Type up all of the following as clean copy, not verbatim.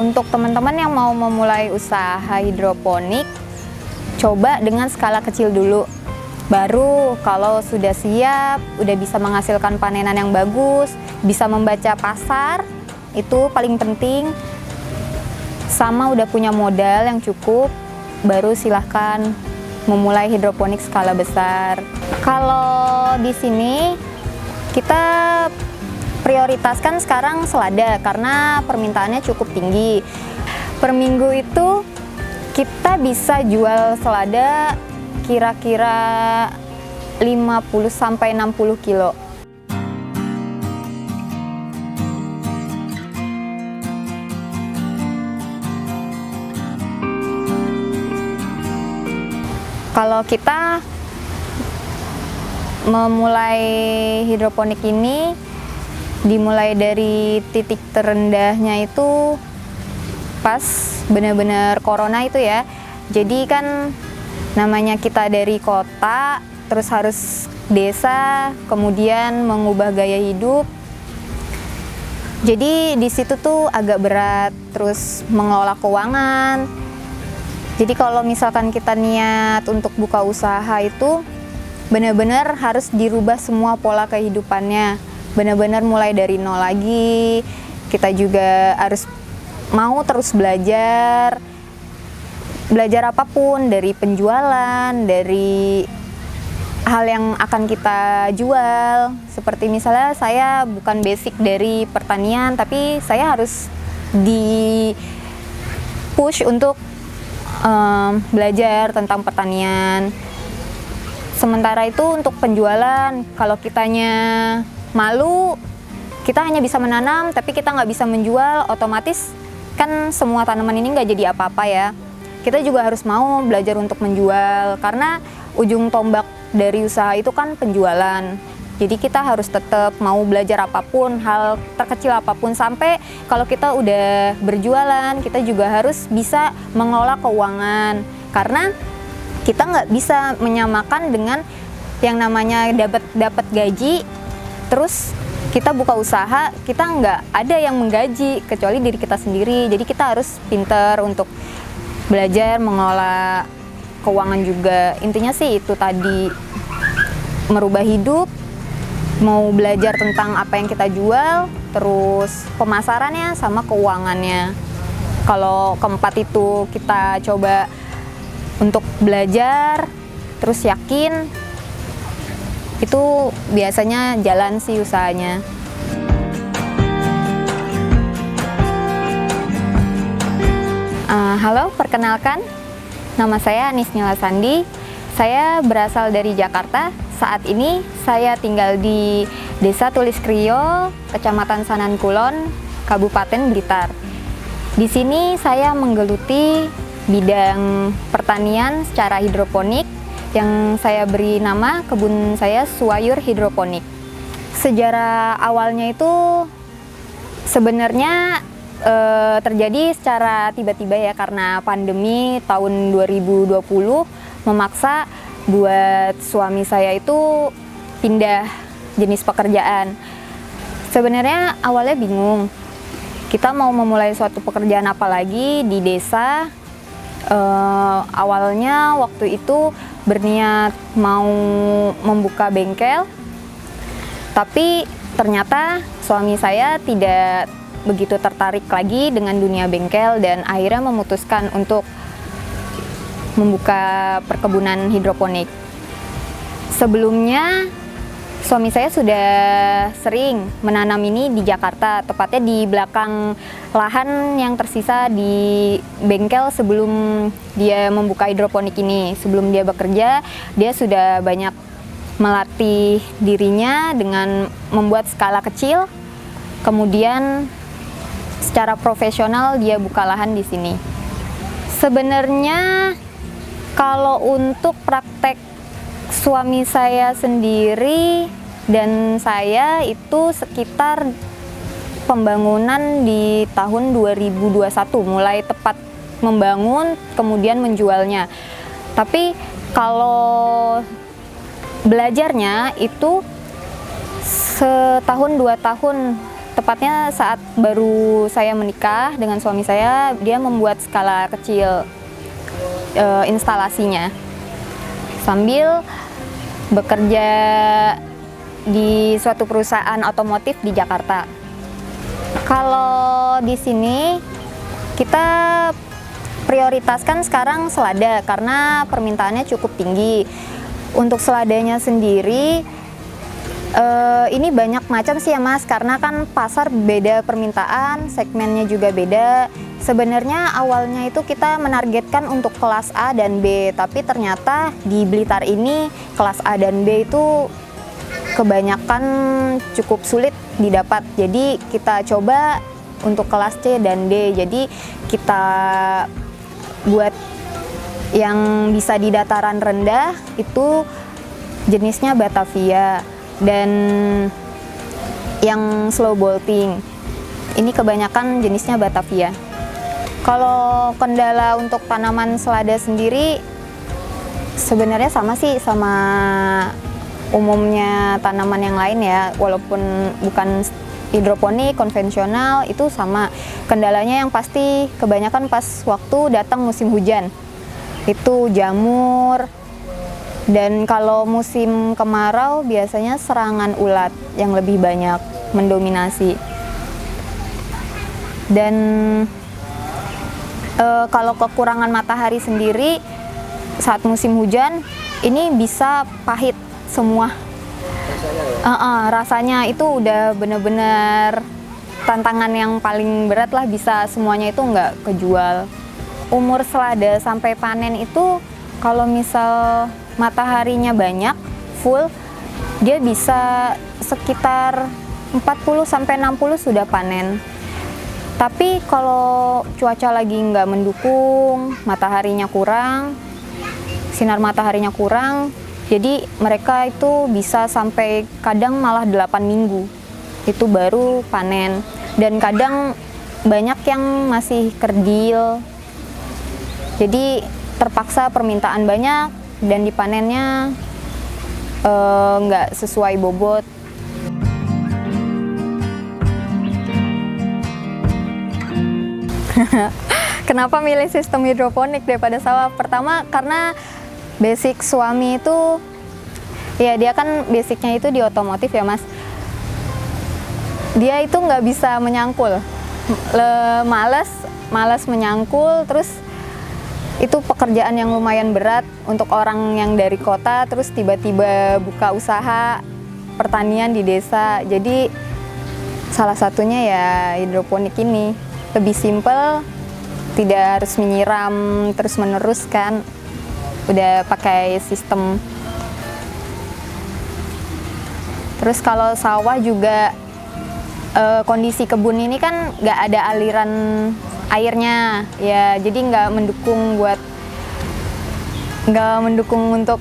Untuk teman-teman yang mau memulai usaha hidroponik, coba dengan skala kecil dulu. Baru kalau sudah siap, udah bisa menghasilkan panenan yang bagus, bisa membaca pasar, itu paling penting. Sama udah punya modal yang cukup, baru silahkan memulai hidroponik skala besar. Kalau di sini kita prioritaskan sekarang selada karena permintaannya cukup tinggi. Per minggu itu kita bisa jual selada kira-kira 50-60 kilo. Kalau kita memulai hidroponik ini, dimulai dari titik terendahnya itu pas benar-benar corona itu ya. Jadi kan namanya kita dari kota, terus harus desa, kemudian mengubah gaya hidup. Jadi di situ tuh agak berat, terus mengelola keuangan. Jadi kalau misalkan kita niat untuk buka usaha itu benar-benar harus dirubah semua pola kehidupannya. Benar-benar mulai dari nol lagi. Kita juga harus mau terus belajar apapun, dari penjualan, dari hal yang akan kita jual. Seperti misalnya saya bukan basic dari pertanian, tapi saya harus di push untuk belajar tentang pertanian. Sementara itu untuk penjualan, kalau kitanya malu, kita hanya bisa menanam tapi kita nggak bisa menjual, otomatis kan semua tanaman ini nggak jadi apa-apa ya. Kita juga harus mau belajar untuk menjual, karena ujung tombak dari usaha itu kan penjualan. Jadi kita harus tetap mau belajar apapun, hal terkecil apapun, sampai kalau kita udah berjualan, kita juga harus bisa mengelola keuangan. Karena kita nggak bisa menyamakan dengan yang namanya dapat gaji, terus kita buka usaha, kita nggak ada yang menggaji kecuali diri kita sendiri. Jadi kita harus pinter untuk belajar mengelola keuangan juga. Intinya sih itu tadi, merubah hidup, mau belajar tentang apa yang kita jual, terus pemasarannya sama keuangannya. Kalau keempat itu kita coba untuk belajar, terus yakin, itu biasanya jalan sih usahanya. Halo, perkenalkan, nama saya Anis Nila Sandi. Saya berasal dari Jakarta. Saat ini saya tinggal di Desa Tulis Krio, Kecamatan Sanan Kulon, Kabupaten Blitar. Di sini saya menggeluti bidang pertanian secara hidroponik yang saya beri nama kebun saya Suwayur Hidroponik. Sejarah awalnya itu sebenarnya terjadi secara tiba-tiba ya, karena pandemi tahun 2020 memaksa buat suami saya itu pindah jenis pekerjaan. Sebenarnya awalnya bingung, kita mau memulai suatu pekerjaan apa lagi di desa. Awalnya waktu itu berniat mau membuka bengkel, tapi ternyata suami saya tidak begitu tertarik lagi dengan dunia bengkel dan akhirnya memutuskan untuk membuka perkebunan hidroponik. Sebelumnya suami saya sudah sering menanam ini di Jakarta, tepatnya di belakang lahan yang tersisa di bengkel sebelum dia membuka hidroponik ini. Sebelum dia bekerja, dia sudah banyak melatih dirinya dengan membuat skala kecil, kemudian secara profesional dia buka lahan di sini. Sebenarnya kalau untuk praktek suami saya sendiri dan saya itu sekitar pembangunan di tahun 2021, mulai tepat membangun kemudian menjualnya. Tapi kalau belajarnya itu setahun 2 tahun tepatnya saat baru saya menikah dengan suami saya, dia membuat skala kecil instalasinya sambil bekerja di suatu perusahaan otomotif di Jakarta. Kalau di sini kita prioritaskan sekarang selada karena permintaannya cukup tinggi. Untuk seladanya sendiri ini banyak macam sih ya Mas, karena kan pasar beda permintaan, segmennya juga beda. Sebenarnya awalnya itu kita menargetkan untuk kelas A dan B, tapi ternyata di Blitar ini kelas A dan B itu kebanyakan cukup sulit didapat. Jadi kita coba untuk kelas C dan D. Jadi kita buat yang bisa di dataran rendah itu jenisnya Batavia. Dan yang slow bolting ini kebanyakan jenisnya Batavia. Kalau kendala untuk tanaman selada sendiri sebenarnya sama sih sama umumnya tanaman yang lain ya, walaupun bukan hidroponik konvensional itu sama. Kendalanya yang pasti kebanyakan pas waktu datang musim hujan itu jamur. Dan kalau musim kemarau biasanya serangan ulat yang lebih banyak mendominasi. Dan kalau kekurangan matahari sendiri saat musim hujan ini bisa pahit semua. Rasanya itu udah bener-bener tantangan yang paling berat lah, bisa semuanya itu nggak kejual. Umur selada sampai panen itu kalau misal mataharinya banyak, full, dia bisa sekitar 40 sampai 60 sudah panen. Tapi kalau cuaca lagi nggak mendukung, mataharinya kurang, sinar mataharinya kurang, jadi mereka itu bisa sampai kadang malah 8 minggu, itu baru panen. Dan kadang banyak yang masih kerdil, jadi terpaksa permintaan banyak dan dipanennya nggak sesuai bobot. Kenapa milih sistem hidroponik daripada sawah? Pertama karena basic suami itu, ya dia kan basicnya itu di otomotif ya Mas. Dia itu nggak bisa menyangkul, males menyangkul, terus itu pekerjaan yang lumayan berat untuk orang yang dari kota terus tiba-tiba buka usaha pertanian di desa. Jadi salah satunya ya hidroponik ini lebih simpel, tidak harus menyiram terus-menerus kan, udah pakai sistem. Terus kalau sawah juga kondisi kebun ini kan nggak ada aliran airnya ya, jadi nggak mendukung untuk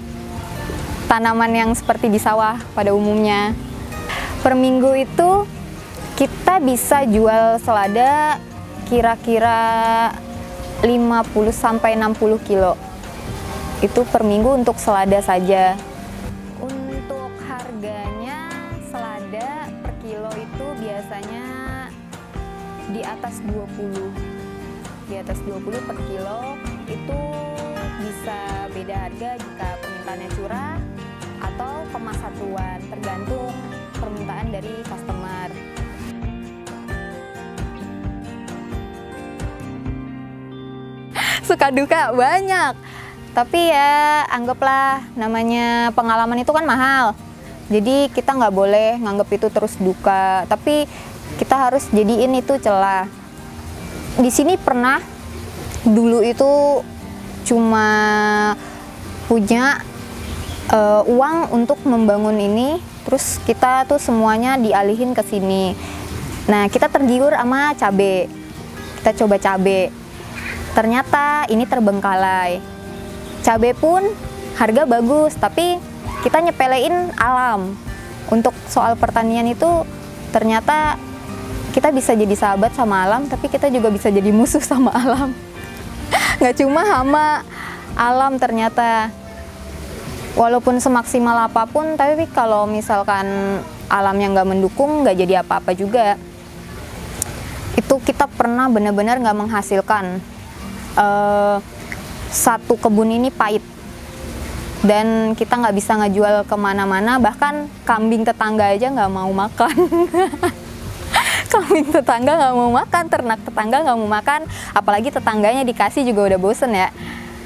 tanaman yang seperti di sawah pada umumnya. Per minggu itu kita bisa jual selada kira-kira 50 sampai 60 kilo. Itu per minggu untuk selada saja. Untuk harganya selada per kilo itu biasanya di atas 20. Di atas 20 per kilo. Itu bisa beda harga jika permintaannya curah atau kemas satuan, tergantung permintaan dari customer. Suka duka banyak, tapi ya anggaplah namanya pengalaman itu kan mahal, jadi kita nggak boleh nganggap itu terus duka, tapi kita harus jadiin itu celah. Di sini pernah dulu itu cuma punya uang untuk membangun ini, terus kita tuh semuanya dialihin ke sini. Nah, kita tergiur sama cabe, kita coba cabe. Ternyata ini terbengkalai. Cabai pun harga bagus, tapi kita nyepelein alam. Untuk soal pertanian itu ternyata kita bisa jadi sahabat sama alam, tapi kita juga bisa jadi musuh sama alam. Nggak cuma hama alam ternyata. Walaupun semaksimal apapun, tapi kalau misalkan alam yang nggak mendukung, nggak jadi apa-apa juga. itu kita pernah benar-benar nggak menghasilkan. Satu kebun ini pahit dan kita nggak bisa ngejual kemana-mana, bahkan kambing tetangga aja nggak mau makan. Kambing tetangga nggak mau makan, ternak tetangga nggak mau makan, apalagi tetangganya dikasih juga udah bosen ya.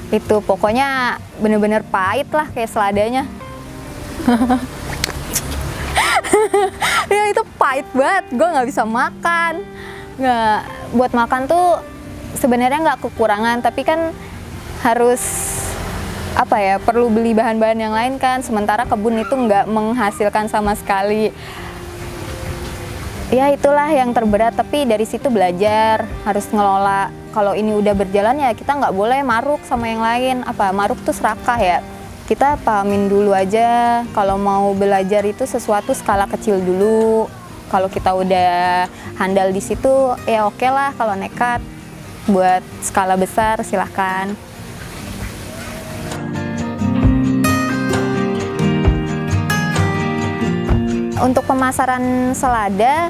Itu pokoknya bener-bener pahit lah kayak seladanya. Ya itu pahit banget, gue nggak bisa makan. Nggak, buat makan tuh sebenarnya nggak kekurangan, tapi kan harus apa ya, perlu beli bahan-bahan yang lain kan, sementara kebun itu nggak menghasilkan sama sekali. Ya itulah yang terberat, tapi dari situ belajar harus ngelola. Kalau ini udah berjalan ya kita nggak boleh maruk sama yang lain. Apa, maruk tuh serakah ya, kita pahamin dulu aja. Kalau mau belajar itu sesuatu skala kecil dulu. Kalau kita udah handal di situ ya oke lah. Kalau nekat buat skala besar silahkan. Untuk pemasaran selada,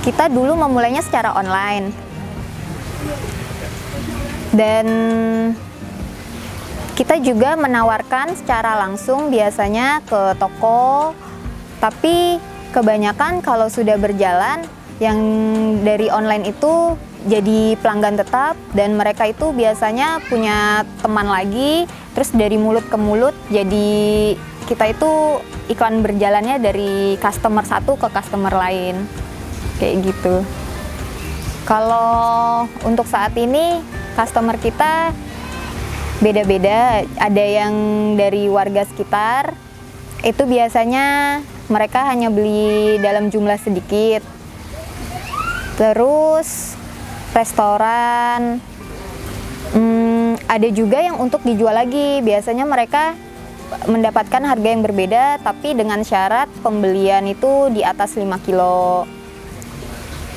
kita dulu memulainya secara online. Dan kita juga menawarkan secara langsung biasanya ke toko, tapi kebanyakan kalau sudah berjalan, yang dari online itu jadi pelanggan tetap, dan mereka itu biasanya punya teman lagi, terus dari mulut ke mulut, jadi kita itu iklan berjalannya dari customer satu ke customer lain, kayak gitu. Kalau untuk saat ini customer kita beda-beda, ada yang dari warga sekitar, itu biasanya mereka hanya beli dalam jumlah sedikit. Terus restoran, ada juga yang untuk dijual lagi, biasanya mereka mendapatkan harga yang berbeda, tapi dengan syarat pembelian itu di atas 5 kilo.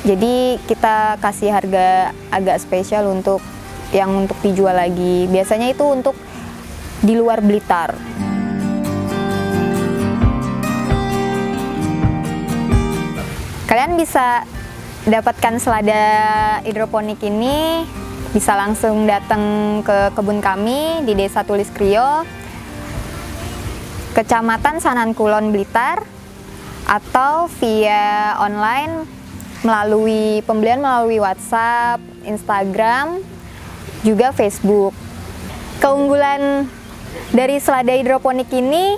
Jadi kita kasih harga agak spesial untuk yang untuk dijual lagi. Biasanya itu untuk di luar Blitar. Kalian bisa dapatkan selada hidroponik ini, bisa langsung datang ke kebun kami di Desa Tulis Krio, Kecamatan Sanankulon, Blitar, atau via online melalui pembelian melalui WhatsApp, Instagram, juga Facebook. Keunggulan dari selada hidroponik ini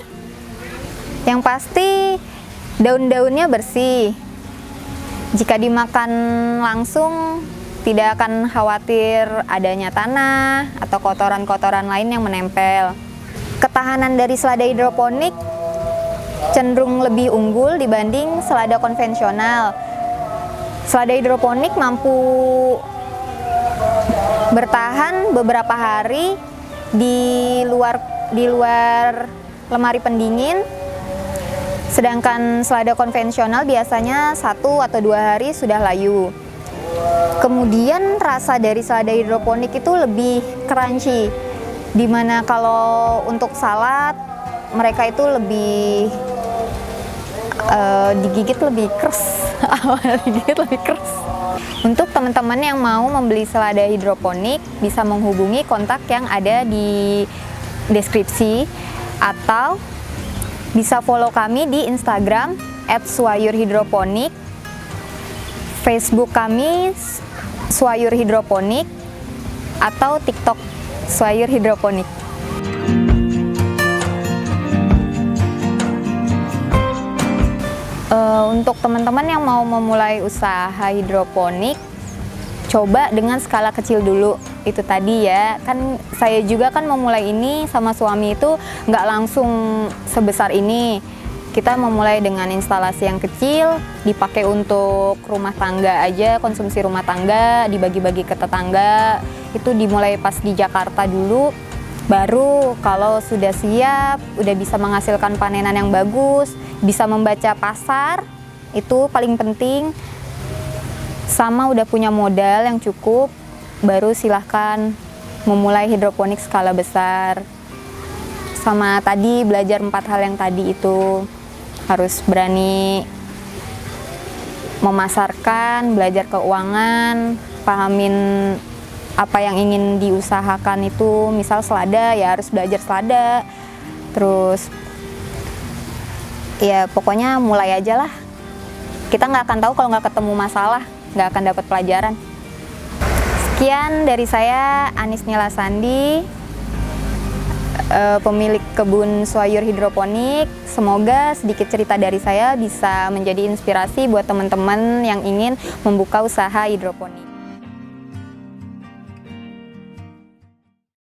yang pasti daun-daunnya bersih. Jika dimakan langsung tidak akan khawatir adanya tanah atau kotoran-kotoran lain yang menempel. Ketahanan dari selada hidroponik cenderung lebih unggul dibanding selada konvensional. Selada hidroponik mampu bertahan beberapa hari di luar lemari pendingin, sedangkan selada konvensional biasanya 1 atau 2 hari sudah layu. Kemudian rasa dari selada hidroponik itu lebih crunchy, dimana kalau untuk salad mereka itu lebih digigit lebih keras. Digigit lebih keras. Untuk teman-teman yang mau membeli selada hidroponik bisa menghubungi kontak yang ada di deskripsi, atau bisa follow kami di Instagram @swayurhidroponik, Facebook kami Swayur Hidroponik, atau TikTok Swayur Hidroponik. Untuk teman-teman yang mau memulai usaha hidroponik, coba dengan skala kecil dulu. Itu tadi ya, kan saya juga kan memulai ini sama suami itu nggak langsung sebesar ini. Kita memulai dengan instalasi yang kecil, dipakai untuk rumah tangga aja, konsumsi rumah tangga, dibagi-bagi ke tetangga. Itu dimulai pas di Jakarta dulu, baru kalau sudah siap, udah bisa menghasilkan panenan yang bagus, bisa membaca pasar, itu paling penting, sama udah punya modal yang cukup, baru silahkan memulai hidroponik skala besar. Sama tadi belajar 4 hal yang tadi itu, harus berani memasarkan, belajar keuangan, pahamin apa yang ingin diusahakan itu. Misal selada, ya harus belajar selada. Terus ya pokoknya mulai aja lah. Kita nggak akan tahu kalau nggak ketemu masalah, nggak akan dapat pelajaran. Sekian dari saya, Anis Nila Sandi, pemilik kebun sayur hidroponik. Semoga sedikit cerita dari saya bisa menjadi inspirasi buat teman-teman yang ingin membuka usaha hidroponik.